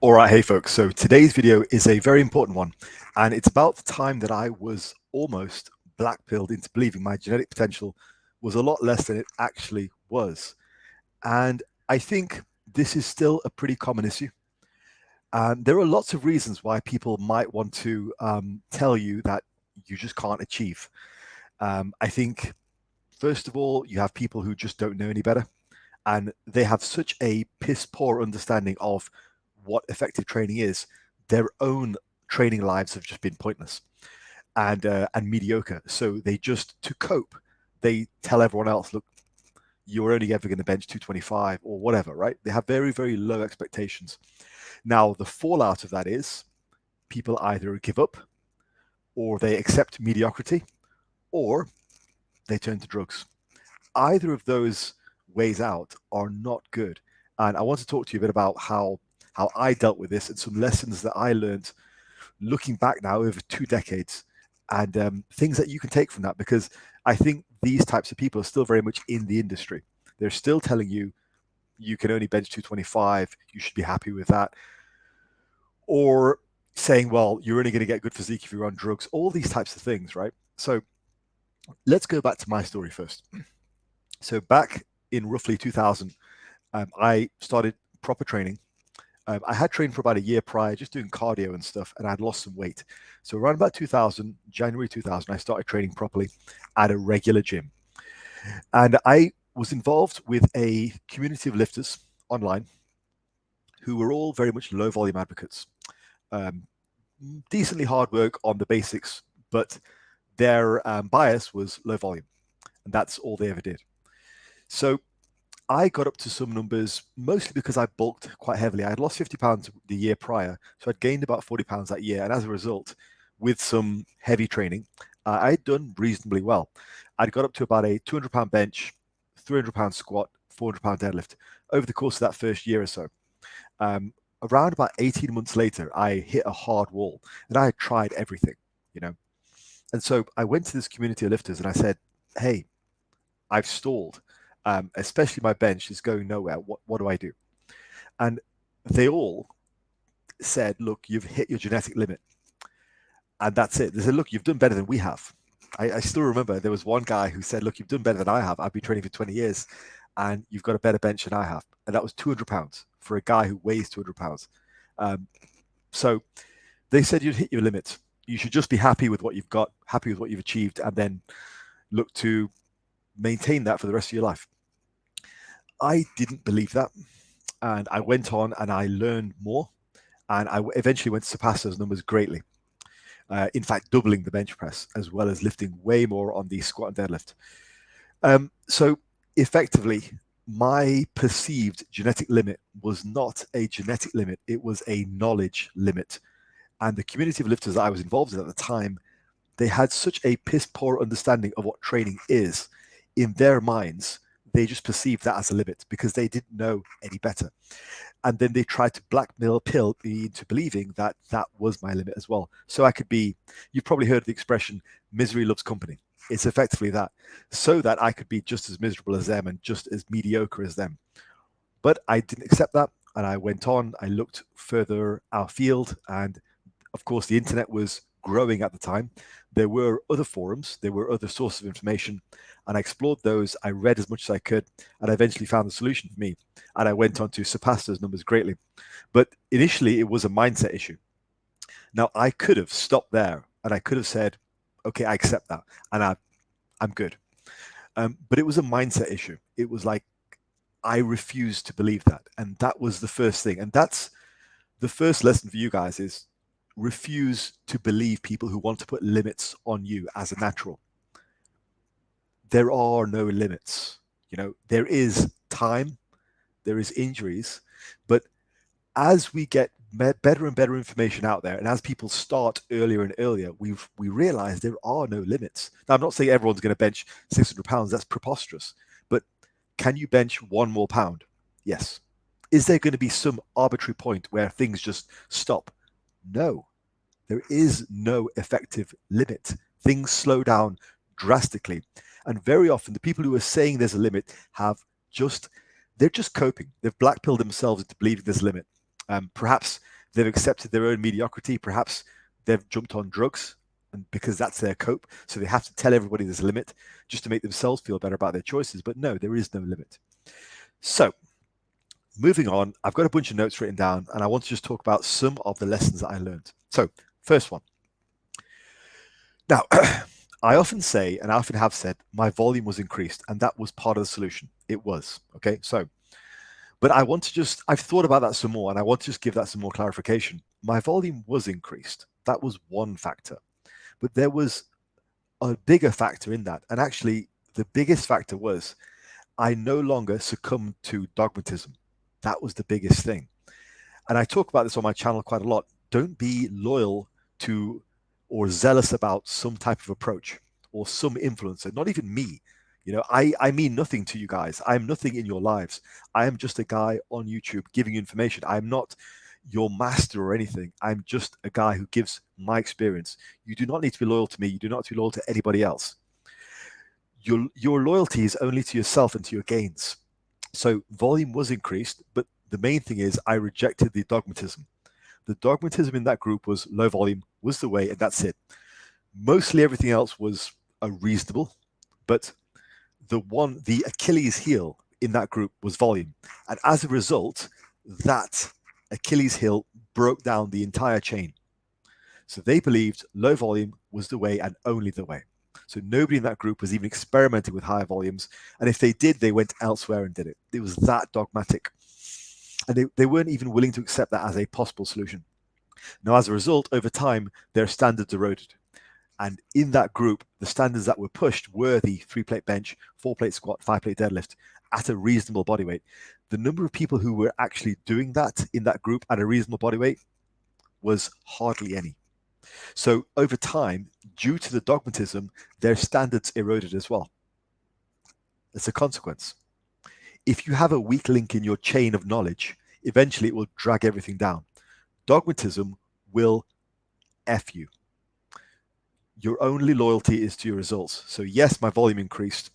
All right, hey folks, so today's video is a very important one, and it's about the time that I was almost black-pilled into believing my genetic potential was a lot less than it actually was. And I think this is still a pretty common issue. And there are lots of reasons why people might want to tell you that you just can't achieve. I think, first of all, you have people who just don't know any better, and they have such a piss-poor understanding of what effective training is. Their own training lives have just been pointless and mediocre. So they just, to cope, they tell everyone else, look, you're only ever going to bench 225 or whatever, right? They have very, very low expectations. Now, the fallout of that is people either give up or they accept mediocrity or they turn to drugs. Either of those ways out are not good. And I want to talk to you a bit about how I dealt with this and some lessons that I learned looking back now over 2 decades, and things that you can take from that, because I think these types of people are still very much in the industry. They're still telling you you can only bench 225, you should be happy with that, or saying, well, you're only going to get good physique if you're on drugs, all these types of things, right? So let's go back to my story first. So back in roughly 2000, I started proper training. I had trained for about a year prior, just doing cardio and stuff, and I'd lost some weight. So around about 2000, January 2000, I started training properly at a regular gym. And I was involved with a community of lifters online who were all very much low volume advocates. Decently hard work on the basics, but their bias was low volume. And that's all they ever did. So I got up to some numbers, mostly because I bulked quite heavily. I had lost 50 pounds the year prior, so I'd gained about 40 pounds that year. And as a result, with some heavy training, I'd done reasonably well. I'd got up to about a 200-pound bench, 300-pound squat, 400-pound deadlift over the course of that first year or so. Around about 18 months later, I hit a hard wall, and I had tried everything, you know. And so I went to this community of lifters and I said, hey, I've stalled. Especially my bench is going nowhere. What do I do? And they all said, look, you've hit your genetic limit. And that's it. They said, look, you've done better than we have. I still remember there was one guy who said, look, you've done better than I have. I've been training for 20 years and you've got a better bench than I have. And that was 200 pounds for a guy who weighs 200 pounds. So they said you'd hit your limit. You should just be happy with what you've got, happy with what you've achieved, and then look to maintain that for the rest of your life. I didn't believe that, and I went on and I learned more, and I eventually went to surpass those numbers greatly. In fact, doubling the bench press as well as lifting way more on the squat and deadlift. So effectively, my perceived genetic limit was not a genetic limit, it was a knowledge limit. And the community of lifters that I was involved in at the time, they had such a piss poor understanding of what training is. In their minds, they just perceived that as a limit because they didn't know any better. And then they tried to blackmail me into believing that that was my limit as well. So I could be, you've probably heard the expression, misery loves company. It's effectively that, so that I could be just as miserable as them and just as mediocre as them. But I didn't accept that. And I went on, I looked further afield, and of course the internet was growing at the time. There were other forums, there were other sources of information, and I explored those. I read as much as I could, and I eventually found the solution for me. And I went on to surpass those numbers greatly. But initially, it was a mindset issue. Now, I could have stopped there, and I could have said, okay, I accept that, and I'm good. But it was a mindset issue. It was like, I refused to believe that. And that was the first thing. And that's the first lesson for you guys is, refuse to believe people who want to put limits on you as a natural. There are no limits. You know, there is time, there is injuries, but as we get better and better information out there, and as people start earlier and earlier, we realize there are no limits. Now, I'm not saying everyone's going to bench 600 pounds. That's preposterous. But can you bench 1 more pound? Yes. Is there going to be some arbitrary point where things just stop? No, there is no effective limit. Things slow down drastically. And very often the people who are saying there's a limit they're just coping. They've blackpilled themselves into believing there's a limit. Perhaps They've accepted their own mediocrity. Perhaps they've jumped on drugs, and because that's their cope, so they have to tell everybody there's a limit just to make themselves feel better about their choices. But no, there is no limit. So moving on, I've got a bunch of notes written down, and I want to just talk about some of the lessons that I learned. So first one. Now, I often say, and I often have said, my volume was increased, and that was part of the solution. It was. Okay. So, but I want to just, I've thought about that some more, and I want to just give that some more clarification. My volume was increased. That was one factor. But there was a bigger factor in that. And actually, the biggest factor was I no longer succumbed to dogmatism. That was the biggest thing. And I talk about this on my channel quite a lot. Don't be loyal to or zealous about some type of approach or some influencer, not even me. You know, I mean nothing to you guys. I'm nothing in your lives. I am just a guy on YouTube giving you information. I'm not your master or anything. I'm just a guy who gives my experience. You do not need to be loyal to me. You do not need to be loyal to anybody else. Your loyalty is only to yourself and to your gains. So volume was increased, but the main thing is I rejected the dogmatism. The dogmatism in that group was low volume was the way, and that's it. Mostly everything else was reasonable, but the Achilles heel in that group was volume. And as a result, that Achilles heel broke down the entire chain. So they believed low volume was the way and only the way. So nobody in that group was even experimenting with higher volumes. And if they did, they went elsewhere and did it. It was that dogmatic. And they weren't even willing to accept that as a possible solution. Now, as a result, over time, their standards eroded. And in that group, the standards that were pushed were the 3-plate bench, 4-plate squat, 5-plate deadlift at a reasonable body weight. The number of people who were actually doing that in that group at a reasonable body weight was hardly any. So over time, due to the dogmatism, their standards eroded as well. It's a consequence. If you have a weak link in your chain of knowledge, eventually it will drag everything down. Dogmatism will F you. Your only loyalty is to your results. So yes, my volume increased,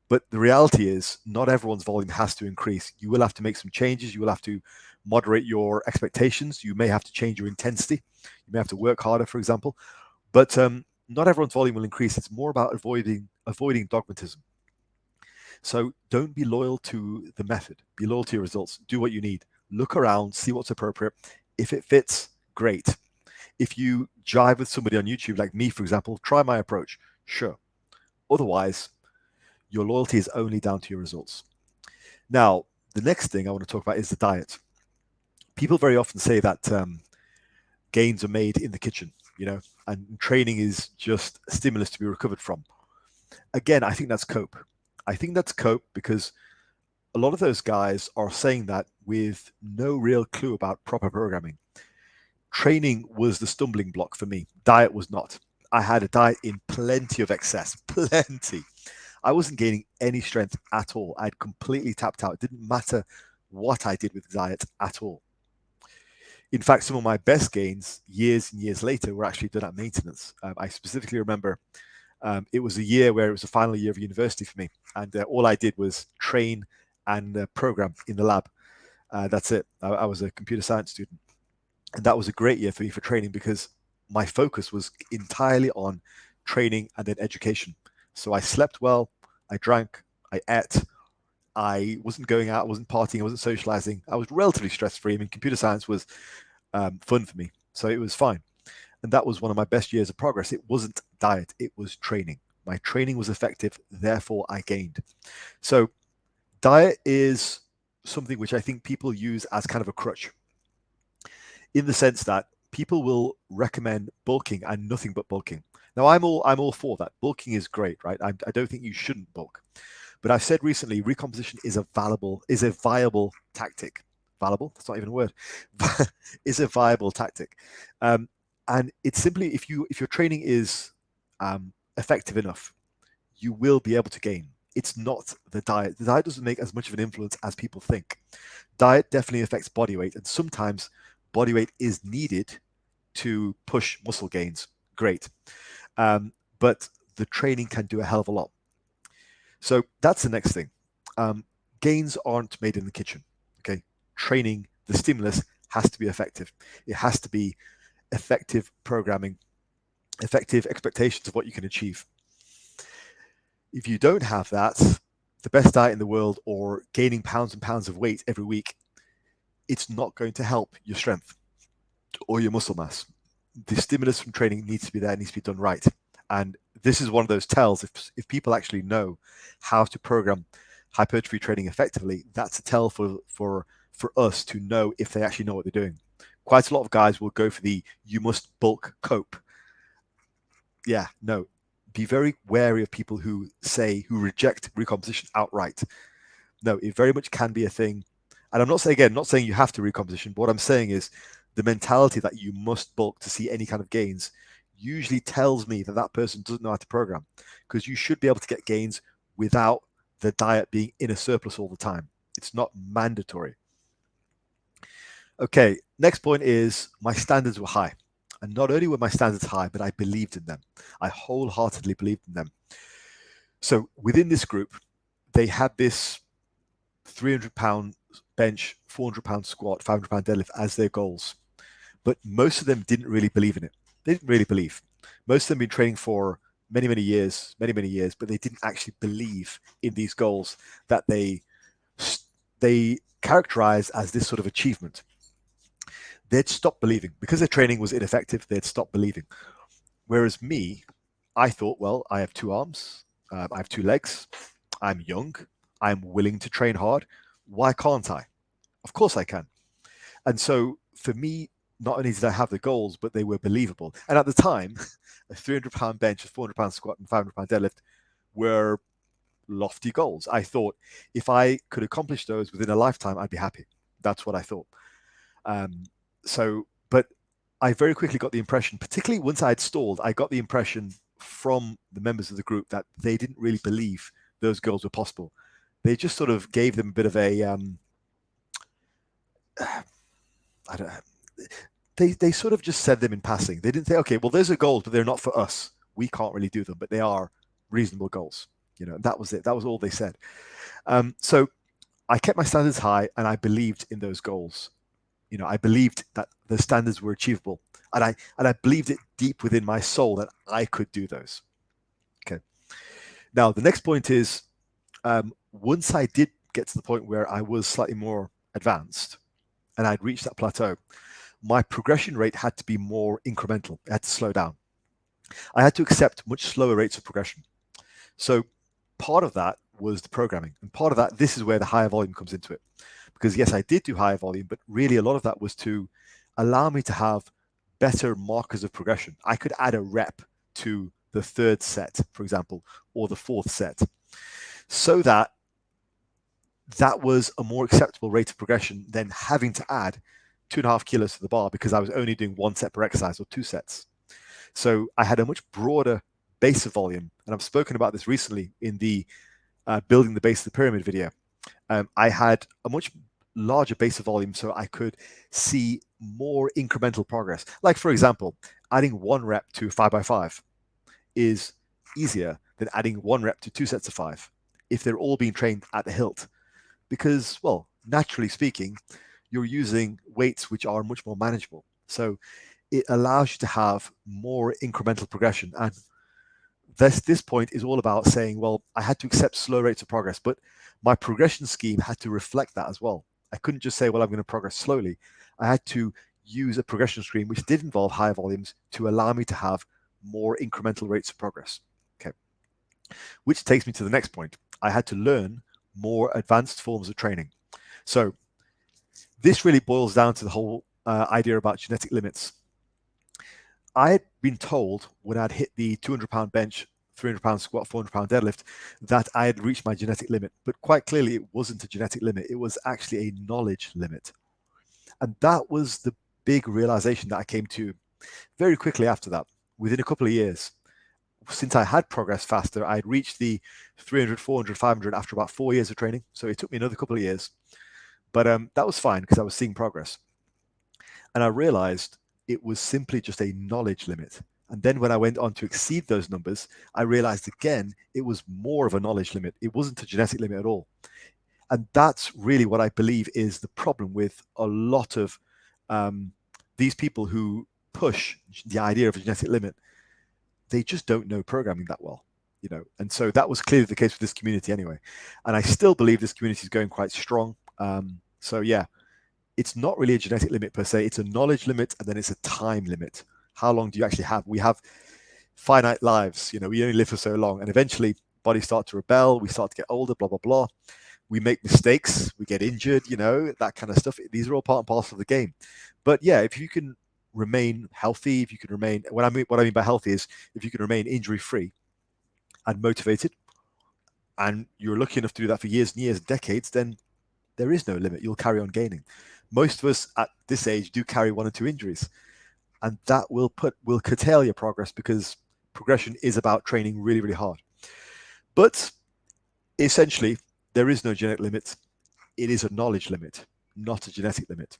but the reality is not everyone's volume has to increase. You will have to make some changes. You will have to moderate your expectations. You may have to change your intensity. You may have to work harder, for example, but not everyone's volume will increase. It's more about avoiding dogmatism. So don't be loyal to the method. Be loyal to your results. Do what you need. Look around, see what's appropriate. If it fits, great. If you jive with somebody on YouTube, like me, for example, try my approach. Sure. Otherwise, your loyalty is only down to your results. Now, the next thing I want to talk about is the diet. People very often say that gains are made in the kitchen, you know, and training is just a stimulus to be recovered from. Again, I think that's cope. I think that's cope because a lot of those guys are saying that with no real clue about proper programming. Training was the stumbling block for me. Diet was not. I had a diet in plenty of excess, plenty. I wasn't gaining any strength at all. I'd completely tapped out. It didn't matter what I did with the diet at all. In fact, some of my best gains years and years later were actually done at maintenance. I specifically remember it was a year where it was the final year of university for me. And all I did was train and program in the lab. That's it. I was a computer science student. And that was a great year for me for training because my focus was entirely on training and then education. So I slept well, I drank, I ate, I wasn't going out, I wasn't partying, I wasn't socializing. I was relatively stress-free. I mean, computer science was fun for me. So it was fine. And that was one of my best years of progress. It wasn't diet, it was training. My training was effective, therefore I gained. So diet is something which I think people use as kind of a crutch, in the sense that people will recommend bulking and nothing but bulking. Now, I'm all for that. Bulking is great, right? I don't think you shouldn't bulk. But I've said recently, recomposition is a viable tactic. Viable? That's not even a word. Is a viable tactic. And it's simply, if your training is effective enough, you will be able to gain. It's not the diet. The diet doesn't make as much of an influence as people think. Diet definitely affects body weight, and sometimes body weight is needed to push muscle gains. Great. But the training can do a hell of a lot. So that's the next thing. Gains aren't made in the kitchen. Okay. Training, the stimulus has to be effective. It has to be effective programming, effective expectations of what you can achieve. If you don't have that, the best diet in the world or gaining pounds and pounds of weight every week, it's not going to help your strength or your muscle mass. The stimulus from training needs to be there, it needs to be done right. And this is one of those tells. If people actually know how to program hypertrophy training effectively, that's a tell for us to know if they actually know what they're doing. Quite a lot of guys will go for the you must bulk cope. Yeah, no. Be very wary of people who reject recomposition outright. No, it very much can be a thing. And I'm not saying you have to recomposition, but what I'm saying is the mentality that you must bulk to see any kind of gains usually tells me that that person doesn't know how to program, because you should be able to get gains without the diet being in a surplus all the time. It's not mandatory. Okay, next point is my standards were high. And not only were my standards high, but I believed in them. I wholeheartedly believed in them. So within this group, they had this 300-pound bench, 400-pound squat, 500-pound deadlift as their goals. But most of them didn't really believe in it. They didn't really believe. Most of them had been training for many, many years, but they didn't actually believe in these goals that they characterized as this sort of achievement. They'd stopped believing. Because their training was ineffective, they'd stopped believing. Whereas me, I thought, well, I have 2 arms, I have 2 legs, I'm young, I'm willing to train hard. Why can't I? Of course I can. And so for me, not only did I have the goals, but they were believable. And at the time, a 300-pound bench, a 400-pound squat, and 500-pound deadlift were lofty goals. I thought if I could accomplish those within a lifetime, I'd be happy. That's what I thought. But I very quickly got the impression, particularly once I had stalled, I got the impression from the members of the group that they didn't really believe those goals were possible. They just sort of gave them a bit of a, I don't know. They sort of just said them in passing. They didn't say, okay, well, those are goals, but they're not for us. We can't really do them, but they are reasonable goals. You know, that was it. That was all they said. So I kept my standards high, and I believed in those goals. You know, I believed that the standards were achievable, and I believed it deep within my soul that I could do those. Okay. Now the next point is, once I did get to the point where I was slightly more advanced, and I'd reached that plateau, my progression rate had to be more incremental. It had to slow down. I had to accept much slower rates of progression. So part of that was the programming, and part of that, this is where the higher volume comes into it. Because yes, I did do higher volume, but really a lot of that was to allow me to have better markers of progression. I could add a rep to the 3rd set, for example, or the 4th set, so that was a more acceptable rate of progression than having to add 2.5 kilos to the bar because I was only doing 1 set per exercise or 2 sets. So I had a much broader base of volume, and I've spoken about this recently in the building the base of the pyramid video. I had a much larger base of volume, so I could see more incremental progress. Like, for example, adding 1 rep to 5x5 is easier than adding 1 rep to 2 sets of 5 if they're all being trained at the hilt. Because, well, naturally speaking, you're using weights which are much more manageable. So it allows you to have more incremental progression. And this point is all about saying, well, I had to accept slow rates of progress, but my progression scheme had to reflect that as well. I couldn't just say, well, I'm going to progress slowly. I had to use a progression scheme which did involve higher volumes to allow me to have more incremental rates of progress. Okay. Which takes me to the next point. I had to learn more advanced forms of training. So this really boils down to the whole idea about genetic limits. I had been told when I'd hit the 200-pound bench, 300-pound squat, 400-pound deadlift, that I had reached my genetic limit. But quite clearly, it wasn't a genetic limit. It was actually a knowledge limit. And that was the big realization that I came to very quickly after that, within a couple of years. Since I had progressed faster, I had reached the 300, 400, 500 after about 4 years of training. So it took me another couple of years. But that was fine because I was seeing progress. And I realized it was simply just a knowledge limit. And then when I went on to exceed those numbers, I realized again, it was more of a knowledge limit. It wasn't a genetic limit at all. And that's really what I believe is the problem with a lot of these people who push the idea of a genetic limit, they just don't know programming that well, and so that was clearly the case with this community anyway, and I still believe this community is going quite strong. So yeah, it's not really a genetic limit per se, it's a knowledge limit, and then it's a time limit. How long do you actually have? We have finite lives, we only live for so long, and eventually bodies start to rebel, we start to get older, blah blah blah, we make mistakes, we get injured, that kind of stuff. These are all part and parcel of the game. But yeah, if you can remain healthy, if you can remain, what I mean by healthy is if you can remain injury free and motivated, and you're lucky enough to do that for years and years, decades, then there is no limit. You'll carry on gaining. Most of us at this age do carry 1 or 2 injuries, and that will curtail your progress, because progression is about training really, really hard. But essentially, there is no genetic limit. It is a knowledge limit, not a genetic limit.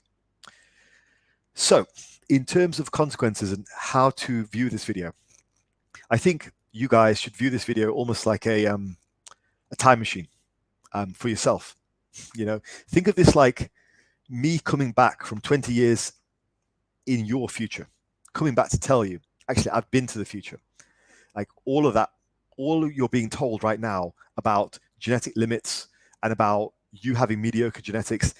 So, in terms of consequences and how to view this video, I think you guys should view this video almost like a time machine for yourself. Think of this like me coming back from 20 years in your future, coming back to tell you, actually, I've been to the future. Like all of that, all you're being told right now about genetic limits and about you having mediocre genetics,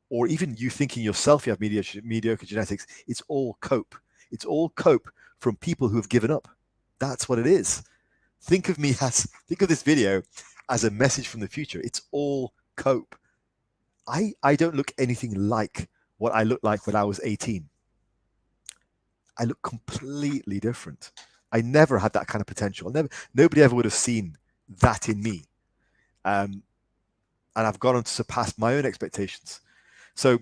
or even you thinking yourself you have mediocre genetics, it's all cope. It's all cope from people who have given up. That's what it is. Think of this video as a message from the future. It's all cope. I don't look anything like what I looked like when I was 18. I look completely different. I never had that kind of potential. Nobody ever would have seen that in me. And I've gone on to surpass my own expectations. So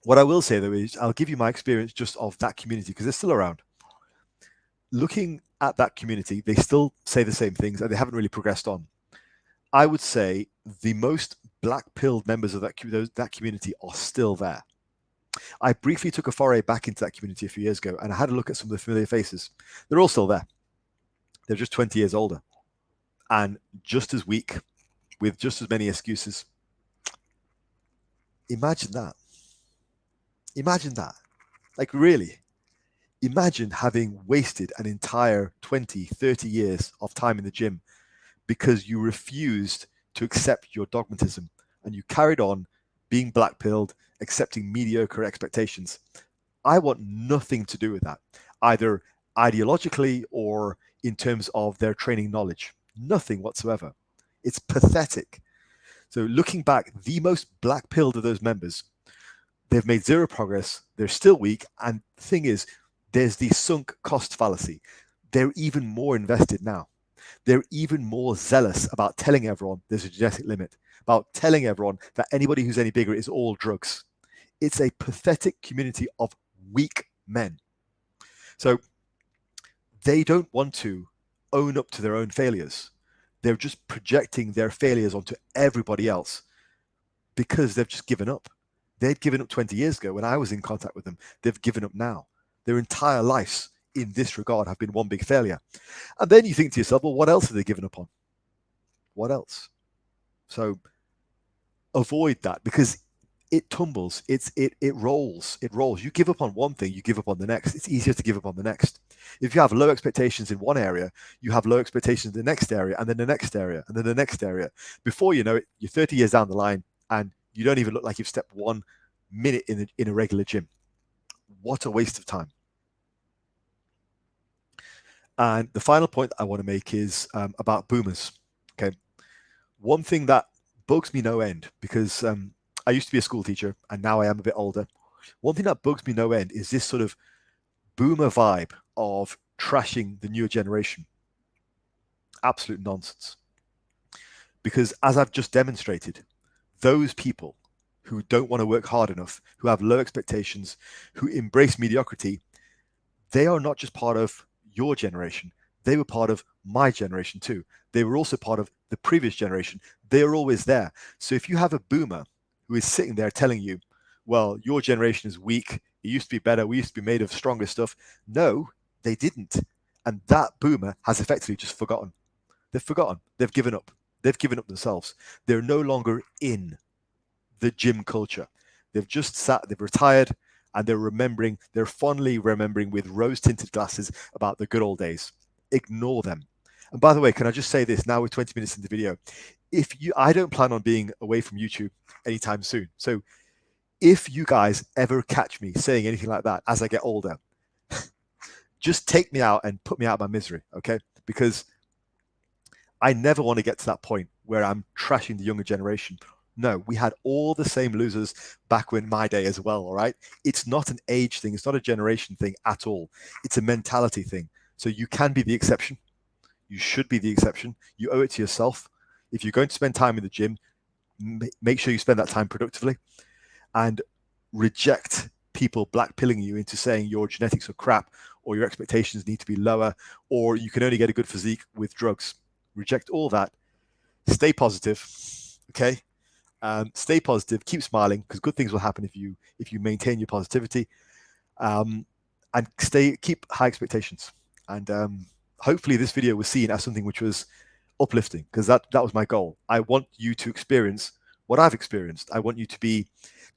what I will say, though, is I'll give you my experience just of that community, because they're still around. Looking at that community, they still say the same things, and they haven't really progressed on. I would say the most black-pilled members of that community are still there. I briefly took a foray back into that community a few years ago, and I had a look at some of the familiar faces. They're all still there. They're just 20 years older and just as weak, with just as many excuses. Imagine that. Imagine that. Like, really. Imagine having wasted an entire 20, 30 years of time in the gym because you refused to accept your dogmatism, and you carried on being black-pilled, accepting mediocre expectations. I want nothing to do with that, either ideologically or in terms of their training knowledge. Nothing whatsoever. It's pathetic. So looking back, the most black-pilled of those members, they've made zero progress, they're still weak, and the thing is, there's the sunk cost fallacy. They're even more invested now. They're even more zealous about telling everyone there's a genetic limit, about telling everyone that anybody who's any bigger is all drugs. It's a pathetic community of weak men. So they don't want to own up to their own failures. They're just projecting their failures onto everybody else because they've just given up. They'd given up 20 years ago when I was in contact with them. They've given up now. Their entire lives in this regard have been one big failure. And then you think to yourself, well, what else have they given up on? What else? So avoid that, because it tumbles, it rolls. You give up on one thing, you give up on the next. It's easier to give up on the next. If you have low expectations in one area, you have low expectations in the next area, and then the next area, and then the next area. Before you know it, you're 30 years down the line, and you don't even look like you've stepped 1 minute in a regular gym. What a waste of time. And the final point I want to make is about boomers. Okay, one thing that bugs me no end, because I used to be a school teacher and now I am a bit older. One thing that bugs me no end is this sort of boomer vibe of trashing the newer generation. Absolute nonsense. Because as I've just demonstrated, those people who don't want to work hard enough, who have low expectations, who embrace mediocrity, they are not just part of your generation. They were part of my generation too. They were also part of the previous generation. They are always there. So if you have a boomer who is sitting there telling you, well, your generation is weak, it used to be better, we used to be made of stronger stuff. No, they didn't. And that boomer has effectively just forgotten. They've forgotten. They've given up. They've given up themselves. They're no longer in the gym culture. They've just sat, they've retired, and they're fondly remembering with rose-tinted glasses about the good old days. Ignore them. And by the way, can I just say this now we're 20 minutes into the video? I don't plan on being away from YouTube anytime soon. So if you guys ever catch me saying anything like that as I get older, just take me out and put me out of my misery, okay? Because I never want to get to that point where I'm trashing the younger generation. No, we had all the same losers back in my day as well, all right? It's not an age thing. It's not a generation thing at all. It's a mentality thing. So you can be the exception. You should be the exception. You owe it to yourself. If you're going to spend time in the gym, make sure you spend that time productively, and reject people blackpilling you into saying your genetics are crap, or your expectations need to be lower, or you can only get a good physique with drugs. Reject all that. Stay positive, okay? Stay positive. Keep smiling, because good things will happen if you maintain your positivity, and keep high expectations. And hopefully, this video was seen as something which was uplifting, because that was my goal. I want you to experience what I've experienced. I want you to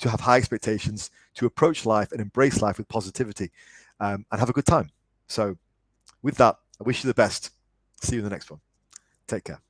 have high expectations, to approach life and embrace life with positivity, and have a good time. So with that, I wish you the best. See you in the next one. Take care.